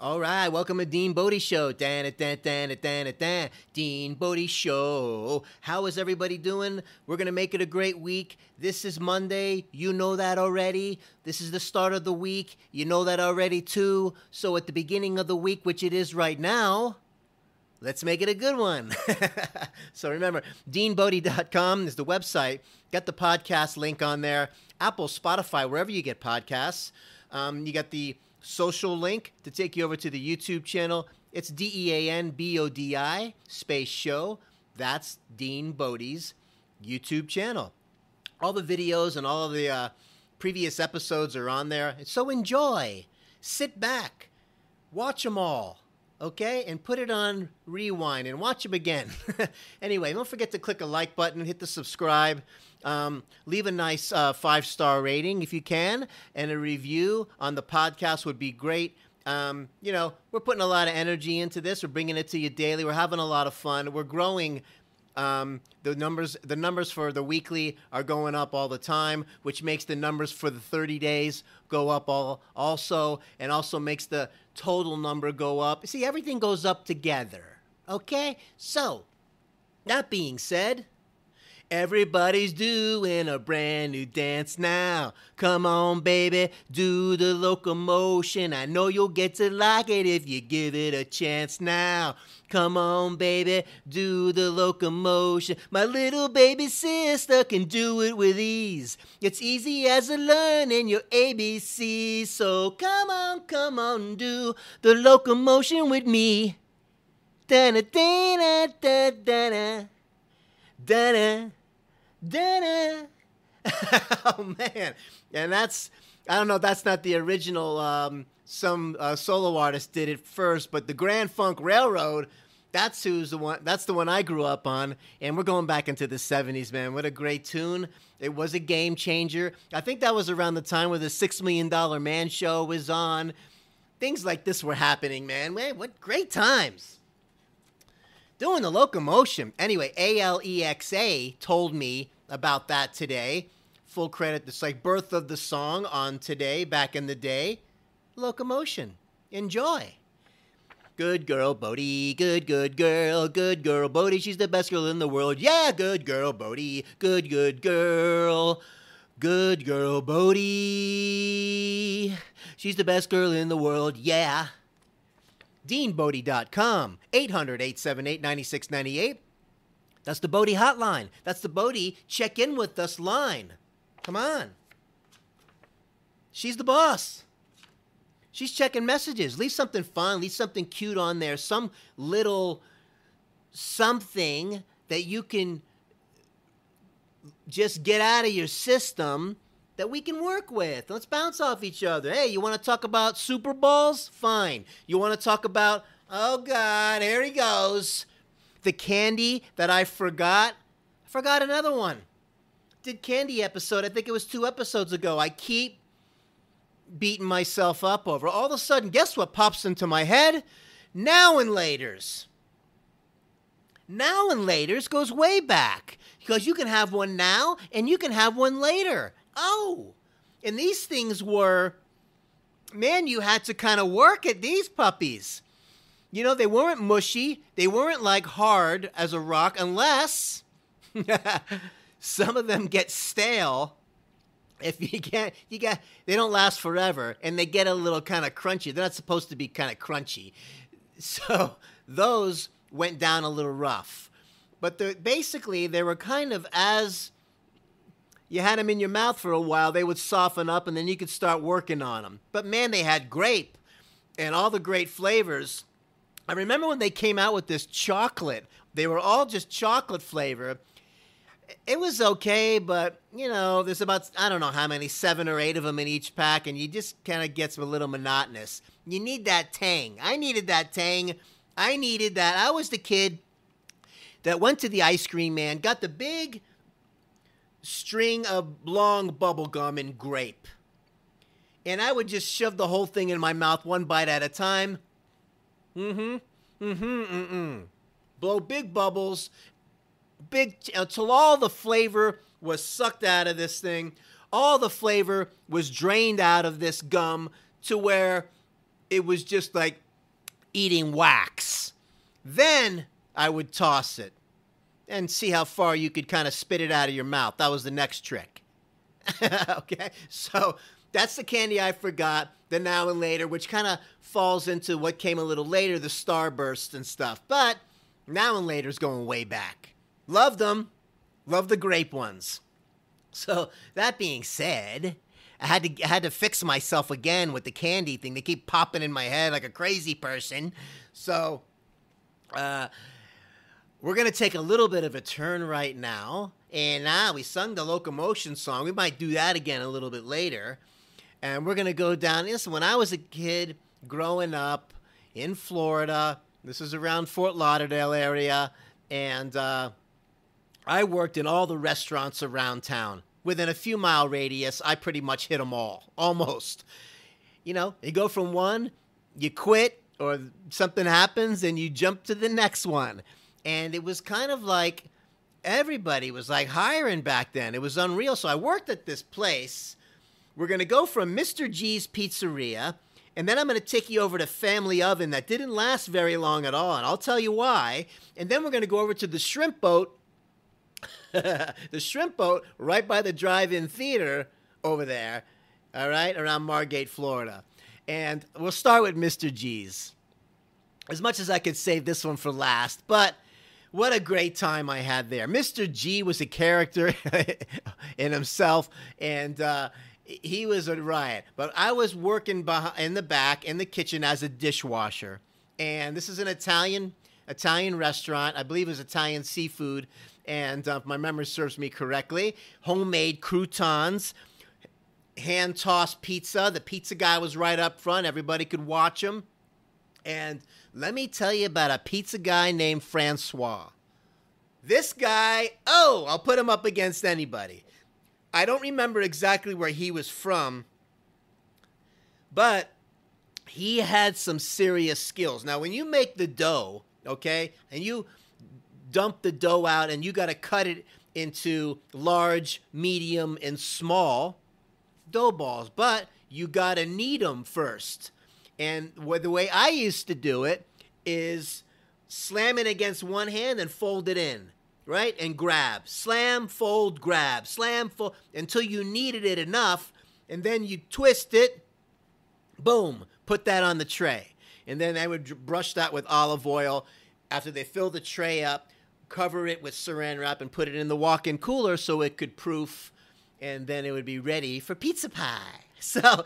All right, welcome to Dean Bodie Show. Dean Bodie Show. How is everybody doing? We're going to make it a great week. This is Monday. You know that already. This is the start of the week. You know that already too. So at the beginning of the week, which it is right now, let's make it a good one. So remember, deanbodie.com is the website. Got the podcast link on there. Apple, Spotify, wherever you get podcasts. You got the social link to take you over to the YouTube channel. It's DEANBODI space show. That's Dean Bodie's YouTube channel. All the videos and all of the previous episodes are on there. So enjoy. Sit back. Watch them all. Okay? And put it on rewind and watch them again. Anyway, don't forget to click a like button, hit the subscribe. Leave a nice 5-star rating if you can, and a review on the podcast would be great. We're putting a lot of energy into this. We're bringing it to you daily. We're having a lot of fun. We're growing. The numbers for the weekly are going up all the time, which makes the numbers for the 30 days go up also, and also makes the total number go up. See, everything goes up together. Okay? So, that being said, everybody's doing a brand new dance now. Come on, baby, do the locomotion. I know you'll get to like it if you give it a chance now. Come on, baby, do the locomotion. My little baby sister can do it with ease. It's easy as learning your ABC. So come on, do the locomotion with me. Da-da-da-da-da-da-da. Da-da. Da-da. Oh, man. And that's not the original. Some solo artist did it first, but the Grand Funk Railroad, that's the one I grew up on, and we're going back into the 70s, man. What a great tune. It was a game changer. I think that was around the time where the $6 Million Man show was on. Things like this were happening, man. Man, what great times. Doing the locomotion. Anyway, Alexa told me about that today. Full credit, it's like birth of the song on today, back in the day. Locomotion. Enjoy. Good girl, Bodie. Good girl. Good girl, Bodie. She's the best girl in the world. Yeah, good girl, Bodie. Good girl. Good girl, Bodie. She's the best girl in the world. Yeah. DeanBodie.com, 800-878-9698. That's the Bodie hotline. That's the Bodie check in with us line. Come on. She's the boss. She's checking messages. Leave something fun. Leave something cute on there. Some little something that you can just get out of your system that we can work with. Let's bounce off each other. Hey, you want to talk about Super Bowls? Fine. You want to talk about, oh, God, here he goes. The candy that I forgot. I forgot another one. Did candy episode. I think it was 2 episodes ago. I keep beating myself up over. All of a sudden, guess what pops into my head? Now and Laters. Now and Laters goes way back. Because you can have one now and you can have one later. Oh, and these things were, man, you had to kind of work at these puppies. You know, they weren't mushy. They weren't like hard as a rock unless some of them get stale. If you can't, they don't last forever and they get a little kind of crunchy. They're not supposed to be kind of crunchy. So those went down a little rough. But basically, they were kind of as you had them in your mouth for a while, they would soften up and then you could start working on them. But man, they had grape and all the great flavors. I remember when they came out with this chocolate. They were all just chocolate flavor. It was okay, but, you know, there's about, I don't know how many, 7 or 8 of them in each pack, and you just kind of gets a little monotonous. You need that tang. I needed that tang. I needed that. I was the kid that went to the ice cream man, got the big string of long bubble gum and grape. And I would just shove the whole thing in my mouth one bite at a time. Blow big bubbles, until all the flavor was sucked out of this thing. All the flavor was drained out of this gum to where it was just like eating wax. Then I would toss it and see how far you could kind of spit it out of your mouth. That was the next trick. Okay, so that's the candy I forgot, the now and later, which kind of falls into what came a little later, the Starburst and stuff. But now and later's going way back. Loved them. Love the grape ones. So that being said, I had to fix myself again with the candy thing. They keep popping in my head like a crazy person. So we're going to take a little bit of a turn right now. And we sung the Loco-Motion song. We might do that again a little bit later. And we're going to go down. Listen, when I was a kid growing up in Florida, this is around Fort Lauderdale area, and I worked in all the restaurants around town. Within a few mile radius, I pretty much hit them all, almost. You know, you go from one, you quit, or something happens, and you jump to the next one. And it was kind of like everybody was like hiring back then. It was unreal. So I worked at this place. We're going to go from Mr. G's Pizzeria, and then I'm going to take you over to Family Oven that didn't last very long at all, and I'll tell you why. And then we're going to go over to the Shrimp Boat, the Shrimp Boat right by the drive-in theater over there, all right, around Margate, Florida. And we'll start with Mr. G's. As much as I could save this one for last, but what a great time I had there. Mr. G was a character in himself, and he was a riot. But I was working in the back, in the kitchen, as a dishwasher. And this is an Italian restaurant. I believe it was Italian seafood. And if my memory serves me correctly, homemade croutons, hand-tossed pizza. The pizza guy was right up front. Everybody could watch him. And let me tell you about a pizza guy named Francois. This guy, I'll put him up against anybody. I don't remember exactly where he was from, but he had some serious skills. Now, when you make the dough, okay, and you dump the dough out and you got to cut it into large, medium, and small dough balls, but you got to knead them first. And the way I used to do it is slam it against one hand and fold it in, right? And grab. Slam, fold, grab. Slam, fold, until you kneaded it enough, and then you twist it, boom, put that on the tray. And then I would brush that with olive oil. After they fill the tray up, cover it with saran wrap and put it in the walk-in cooler so it could proof, and then it would be ready for pizza pie. So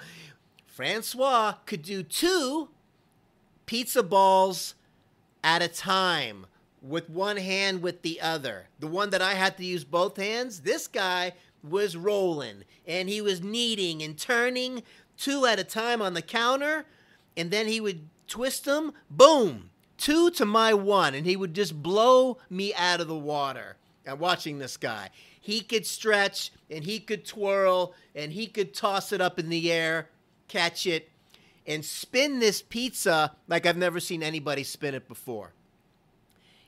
Francois could do 2 pizza balls at a time with one hand with the other. The one that I had to use both hands, this guy was rolling, and he was kneading and turning 2 at a time on the counter, and then he would twist them, boom, 2 to my 1, and he would just blow me out of the water. I'm watching this guy. He could stretch, and he could twirl, and he could toss it up in the air, catch it, and spin this pizza like I've never seen anybody spin it before.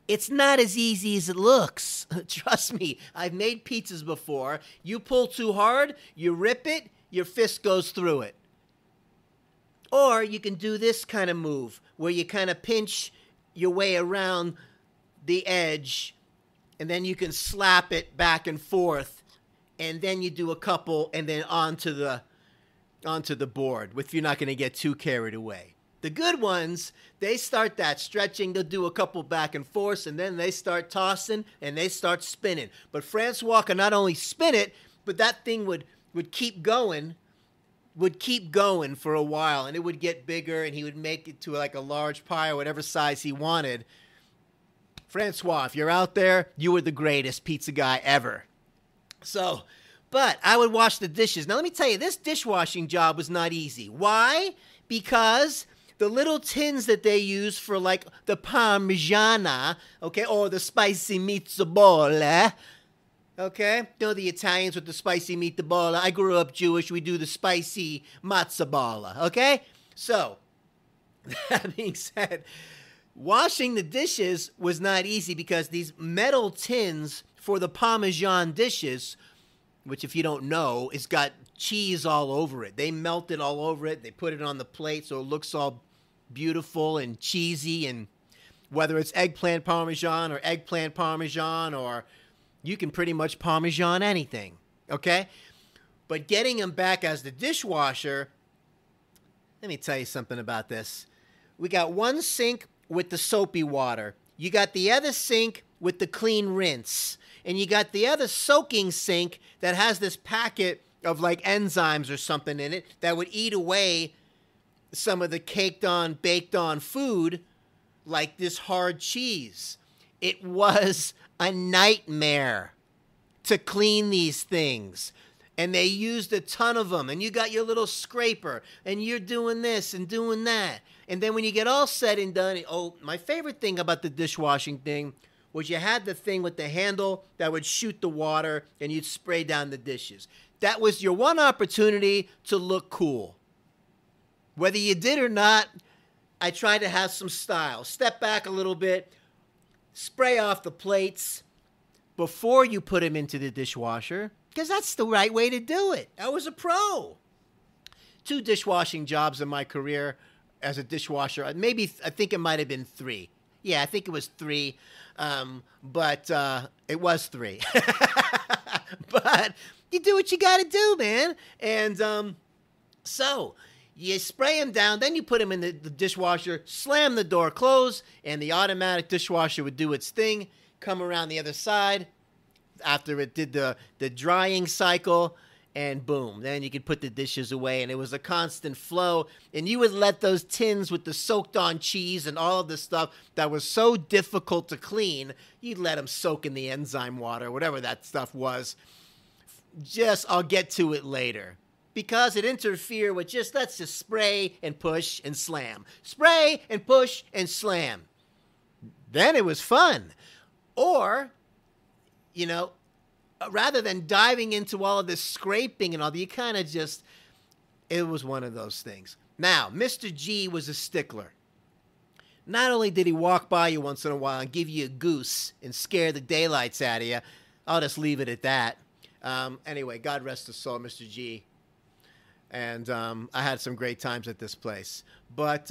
It's not as easy as it looks. Trust me, I've made pizzas before. You pull too hard, you rip it, your fist goes through it. Or you can do this kind of move where you kind of pinch your way around the edge, and then you can slap it back and forth, and then you do a couple, and then onto the board, if you're not going to get too carried away. The good ones, they start that stretching, they'll do a couple back and forth, and then they start tossing, and they start spinning. But Francois can not only spin it, but that thing would keep going for a while, and it would get bigger, and he would make it to like a large pie or whatever size he wanted. Francois, if you're out there, you were the greatest pizza guy ever. So, but I would wash the dishes. Now, let me tell you, this dishwashing job was not easy. Why? Because the little tins that they use for, like, the Parmigiana, okay, or the spicy meatball, okay? You know, the Italians with the spicy meatball. I grew up Jewish. We do the spicy matzah, okay? So, that being said, washing the dishes was not easy because these metal tins for the Parmesan dishes, which if you don't know, it's got cheese all over it. They melt it all over it. They put it on the plate so it looks all beautiful and cheesy, and whether it's eggplant parmesan or you can pretty much parmesan anything, okay? But getting them back as the dishwasher, let me tell you something about this. We got one sink with the soapy water. You got the other sink with the clean rinse. And you got the other soaking sink that has this packet of like enzymes or something in it that would eat away some of the caked on, baked on food like this hard cheese. It was a nightmare to clean these things. And they used a ton of them. And you got your little scraper. And you're doing this and doing that. And then when you get all said and done, oh, my favorite thing about the dishwashing thing was you had the thing with the handle that would shoot the water and you'd spray down the dishes. That was your one opportunity to look cool. Whether you did or not, I tried to have some style. Step back a little bit, spray off the plates before you put them into the dishwasher, because that's the right way to do it. I was a pro. 2 dishwashing jobs in my career as a dishwasher. Maybe, I think it might have been 3. Yeah, I think it was 3. But it was 3. But you do what you got to do, man. And so you spray them down, then you put them in the dishwasher, slam the door closed, and the automatic dishwasher would do its thing, come around the other side after it did the drying cycle, and boom, then you could put the dishes away, and it was a constant flow. And you would let those tins with the soaked on cheese and all of the stuff that was so difficult to clean, you'd let them soak in the enzyme water, whatever that stuff was. I'll get to it later. Because it interfered with let's just spray and push and slam. Spray and push and slam. Then it was fun. Or, rather than diving into all of this scraping and all, you kind of it was one of those things. Now, Mr. G was a stickler. Not only did he walk by you once in a while and give you a goose and scare the daylights out of you, I'll just leave it at that. Anyway, God rest his soul, Mr. G. And I had some great times at this place. But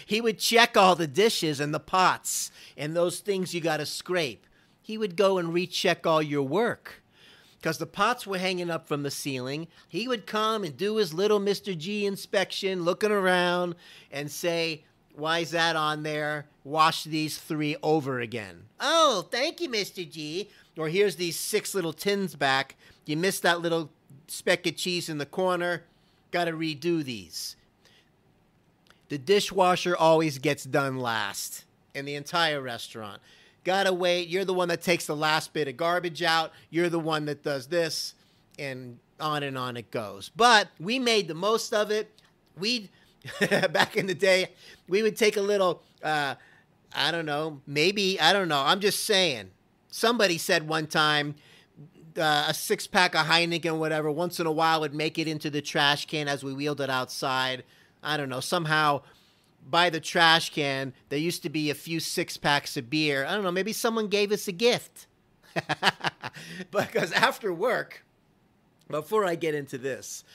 he would check all the dishes and the pots and those things you got to scrape. He would go and recheck all your work because the pots were hanging up from the ceiling. He would come and do his little Mr. G inspection, looking around and say, why is that on there? Wash these 3 over again. Oh, thank you, Mr. G. Or here's these 6 little tins back. You missed that little speck of cheese in the corner. Got to redo these. The dishwasher always gets done last in the entire restaurant. Gotta wait. You're the one that takes the last bit of garbage out. You're the one that does this, and on it goes. But we made the most of it. Back in the day, we would take a little, I don't know. I'm just saying. Somebody said one time a 6-pack of Heineken, whatever, once in a while would make it into the trash can as we wheeled it outside. I don't know. Somehow by the trash can, there used to be a few 6-packs of beer. I don't know. Maybe someone gave us a gift. Because after work, before I get into this,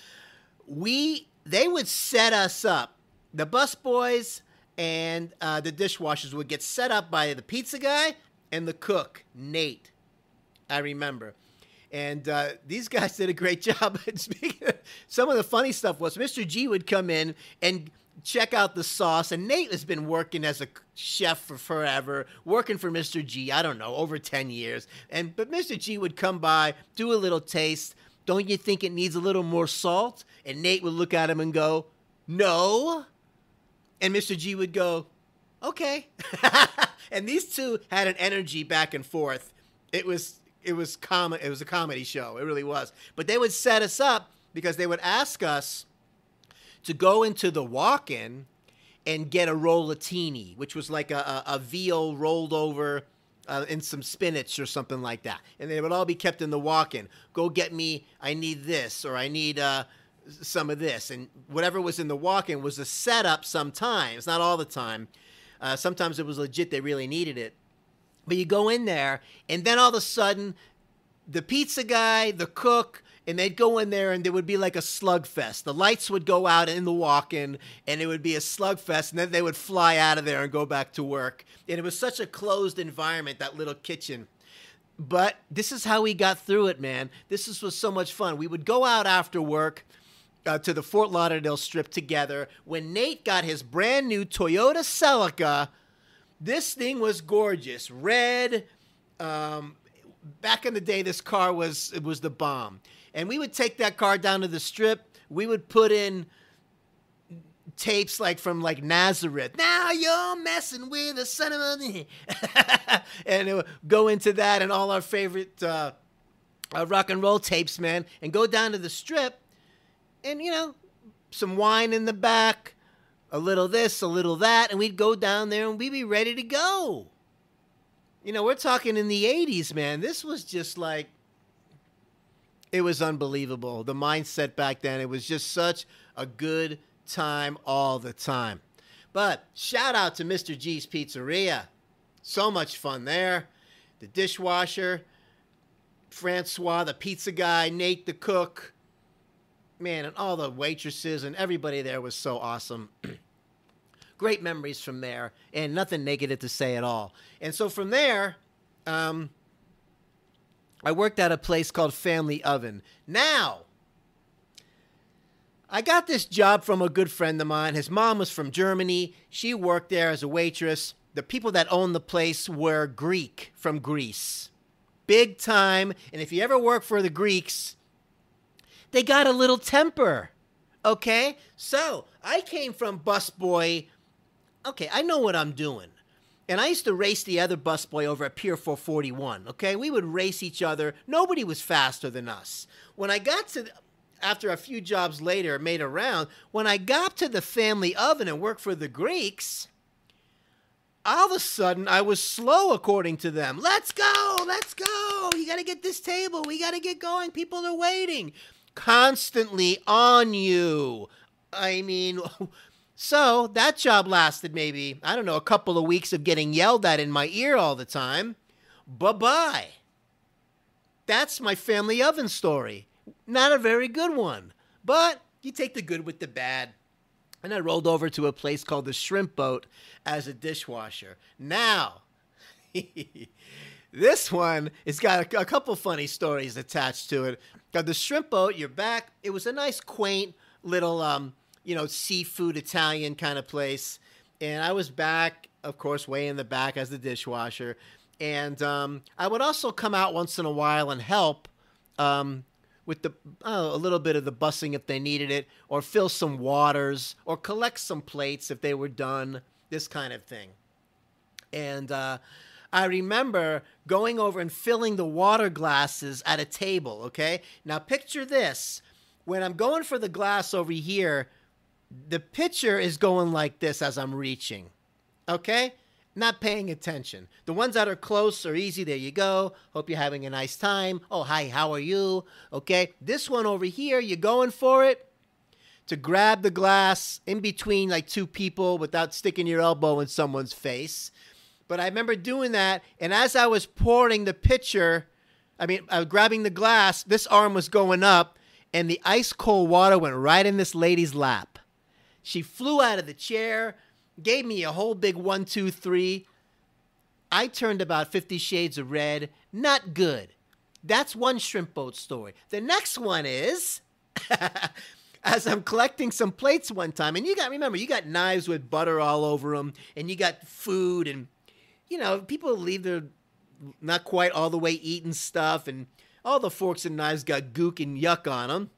they would set us up. The busboys and the dishwashers would get set up by the pizza guy and the cook, Nate, I remember. And these guys did a great job. Some of the funny stuff was Mr. G would come in and check out the sauce. And Nate has been working as a chef for forever, working for Mr. G, I don't know, over 10 years. But Mr. G would come by, do a little taste. Don't you think it needs a little more salt? And Nate would look at him and go, no. And Mr. G would go, okay. And these two had an energy back and forth. It was a comedy show. It really was. But they would set us up because they would ask us to go into the walk-in and get a rollatini, which was like a veal rolled over in some spinach or something like that. And they would all be kept in the walk-in. Go get me, I need this, or I need some of this. And whatever was in the walk-in was a setup sometimes, not all the time. Sometimes it was legit, they really needed it. But you go in there, and then all of a sudden, the pizza guy, the cook, and they'd go in there and there would be like a slugfest. The lights would go out in the walk-in and it would be a slugfest, and then they would fly out of there and go back to work. And it was such a closed environment, that little kitchen. But this is how we got through it, man. Was so much fun. We would go out after work to the Fort Lauderdale Strip together. When Nate got his brand new Toyota Celica, this thing was gorgeous. Red. Back in the day, this car was the bomb. And we would take that car down to the Strip. We would put in tapes like from like Nazareth. Now you're messing with the son of a... and it would go into that and all our favorite rock and roll tapes, man. And go down to the Strip and, you know, some wine in the back, a little this, a little that. And we'd go down there and we'd be ready to go. You know, we're talking in the 80s, man. This was just like, it was unbelievable. The mindset back then, it was just such a good time all the time. But shout out to Mr. G's Pizzeria. So much fun there. The dishwasher, Francois the pizza guy, Nate the cook. Man, and all the waitresses and everybody there was so awesome. Great memories from there, and nothing negative to say at all. And so from there, I worked at a place called Family Oven. Now, I got this job from a good friend of mine. His mom was from Germany. She worked there as a waitress. The people that owned the place were Greek from Greece. Big time. And if you ever work for the Greeks, they got a little temper. Okay? So, I came from busboy. Okay, I know what I'm doing. And I used to race the other busboy over at Pier 441, okay? We would race each other. Nobody was faster than us. When I got to, after a few jobs later, made a round, when I got to the Family Oven and worked for the Greeks, all of a sudden I was slow according to them. Let's go, let's go. You got to get this table. We got to get going. People are waiting. Constantly on you. I mean... So that job lasted maybe, I don't know, a couple of weeks of getting yelled at in my ear all the time. Bye-bye. That's my Family Oven story. Not a very good one. But you take the good with the bad. And I rolled over to a place called the Shrimp Boat as a dishwasher. Now, this one has got a couple funny stories attached to it. Got the Shrimp Boat, you're back. It was a nice, quaint little... you know, seafood Italian kind of place. And I was back, of course, way in the back as the dishwasher. And I would also come out once in a while and help with a little bit of the bussing if they needed it, or fill some waters, or collect some plates if they were done, this kind of thing. And I remember going over and filling the water glasses at a table, okay? Now picture this. When I'm going for the glass over here, the pitcher is going like this as I'm reaching, okay? Not paying attention. The ones that are close are easy. There you go. Hope you're having a nice time. Oh, hi, how are you? Okay, this one over here, you're going for it to grab the glass in between like two people without sticking your elbow in someone's face. But I remember doing that, and as I was pouring the pitcher, grabbing the glass, this arm was going up, and the ice cold water went right in this lady's lap. She flew out of the chair, gave me a whole big 1, 2, 3. I turned about 50 shades of red. Not good. That's one Shrimp Boat story. The next one is, as I'm collecting some plates one time, and you got knives with butter all over them, and you got food, and, you know, people leave their not quite all the way eaten stuff, and all the forks and knives got gook and yuck on them.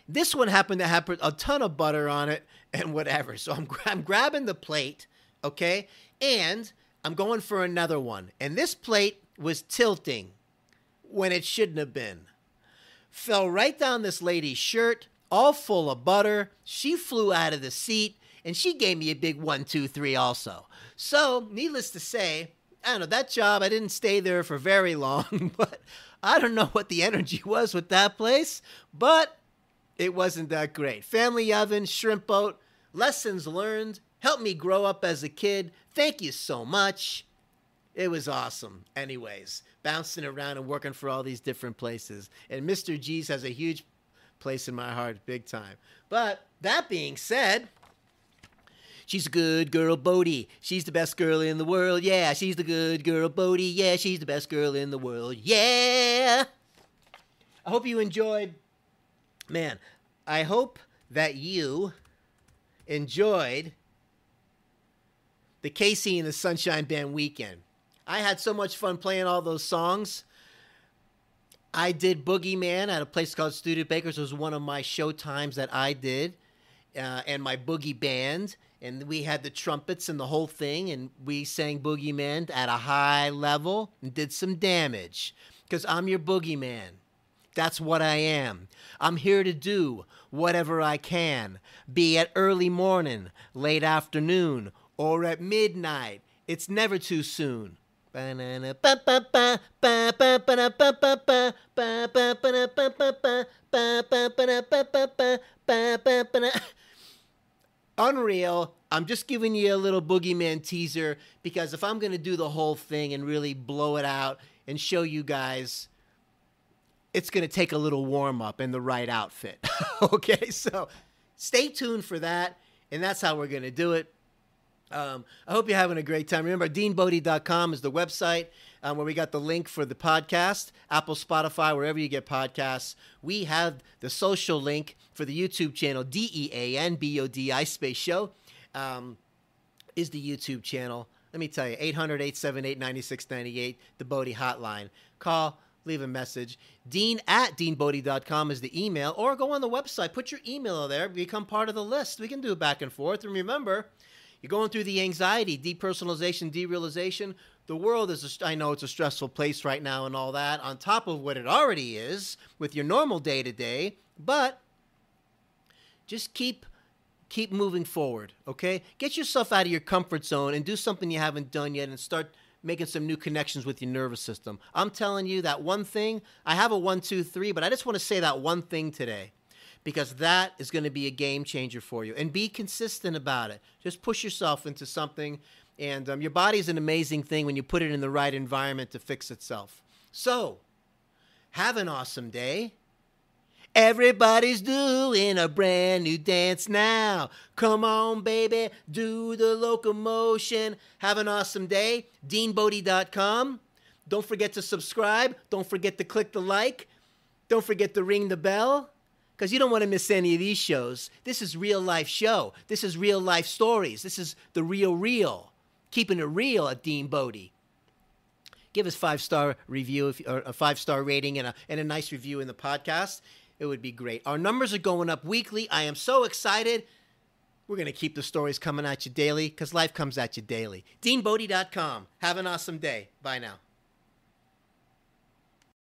This one happened to have a ton of butter on it and whatever. So I'm grabbing the plate, okay? And I'm going for another one. And this plate was tilting when it shouldn't have been. Fell right down this lady's shirt, all full of butter. She flew out of the seat, and she gave me a big 1, 2, 3 also. So, needless to say, I don't know, that job, I didn't stay there for very long, but I don't know what the energy was with that place, but it wasn't that great. Family Oven, Shrimp Boat, lessons learned, helped me grow up as a kid. Thank you so much. It was awesome. Anyways, bouncing around and working for all these different places. And Mr. G's has a huge place in my heart, big time. But that being said, she's a good girl, Bodie. She's the best girl in the world. Yeah, she's the good girl, Bodie. Yeah, she's the best girl in the world. Yeah. I hope you enjoyed. Man, I hope that you enjoyed the Casey and the Sunshine Band weekend. I had so much fun playing all those songs. I did Boogie Man at a place called Studebakers. It was one of my show times that I did, and my boogie band. And we had the trumpets and the whole thing, and we sang Boogie Man at a high level and did some damage. Because I'm your Boogie Man. That's what I am. I'm here to do whatever I can, be at early morning, late afternoon, or at midnight. It's never too soon. Unreal. I'm just giving you a little Boogeyman teaser because if I'm going to do the whole thing and really blow it out and show you guys, it's going to take a little warm up in the right outfit. Okay, so stay tuned for that, and that's how we're going to do it. I hope you're having a great time. Remember, deanbodie.com is the website where we got the link for the podcast, Apple, Spotify, wherever you get podcasts. We have the social link for the YouTube channel, DEANBODI space show is the YouTube channel. Let me tell you, 800-878-9698, the Bodie hotline. Call, leave a message. Dean@deanbodie.com is the email, or go on the website, put your email there, become part of the list. We can do it back and forth. And remember, you're going through the anxiety, depersonalization, derealization. The world is, I know it's a stressful place right now and all that, on top of what it already is with your normal day-to-day, but just keep moving forward, okay? Get yourself out of your comfort zone and do something you haven't done yet and start making some new connections with your nervous system. I'm telling you that one thing, I have a 1, 2, 3, but I just want to say that one thing today, because that is going to be a game changer for you. And be consistent about it. Just push yourself into something. And your body is an amazing thing when you put it in the right environment to fix itself. So, have an awesome day. Everybody's doing a brand new dance now. Come on, baby, do the locomotion. Have an awesome day. DeanBodie.com. Don't forget to subscribe. Don't forget to click the like. Don't forget to ring the bell. Because you don't want to miss any of these shows. This is real life show. This is real life stories. This is the real. Keeping it real at Dean Bodie. Give us 5-star review or a 5-star rating and a nice review in the podcast. It would be great. Our numbers are going up weekly. I am so excited. We're going to keep the stories coming at you daily because life comes at you daily. DeanBodie.com. Have an awesome day. Bye now.